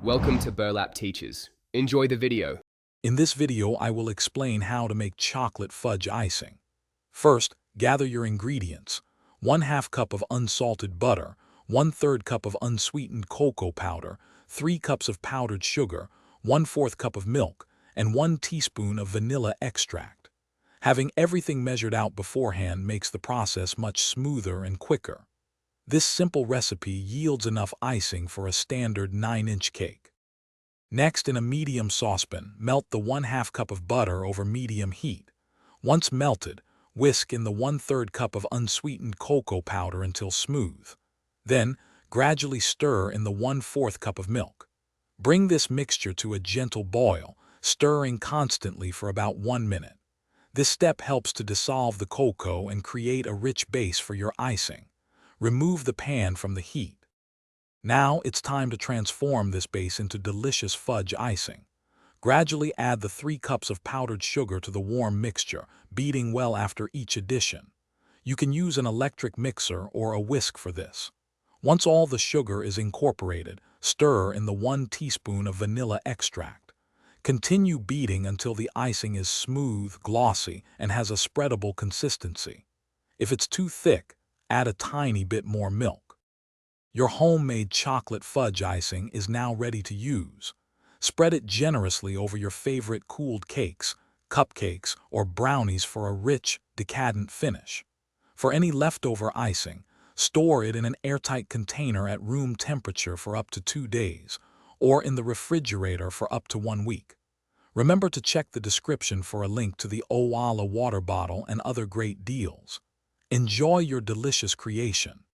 Welcome to Burlap Teachers. Enjoy the video. In this video, I will explain how to make chocolate fudge icing. First, gather your ingredients. 1/2 cup of unsalted butter, 1/3 cup of unsweetened cocoa powder, 3 cups of powdered sugar, 1/4 cup of milk, and 1 teaspoon of vanilla extract. Having everything measured out beforehand makes the process much smoother and quicker. This simple recipe yields enough icing for a standard 9-inch cake. Next, in a medium saucepan, melt the 1/2 cup of butter over medium heat. Once melted, whisk in the 1/3 cup of unsweetened cocoa powder until smooth. Then, gradually stir in the 1/4 cup of milk. Bring this mixture to a gentle boil, stirring constantly for about 1 minute. This step helps to dissolve the cocoa and create a rich base for your icing. Remove the pan from the heat. Now it's time to transform this base into delicious fudge icing. Gradually add the 3 cups of powdered sugar to the warm mixture, beating well after each addition. You can use an electric mixer or a whisk for this. Once all the sugar is incorporated, stir in the 1 teaspoon of vanilla extract. Continue beating until the icing is smooth, glossy, and has a spreadable consistency. If it's too thick, add a tiny bit more milk. Your homemade chocolate fudge icing is now ready to use. Spread it generously over your favorite cooled cakes, cupcakes, or brownies for a rich, decadent finish. For any leftover icing, store it in an airtight container at room temperature for up to 2 days, or in the refrigerator for up to 1 week. Remember to check the description for a link to the Owala water bottle and other great deals. Enjoy your delicious creation.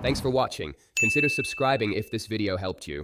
Thanks for watching. Consider subscribing if this video helped you.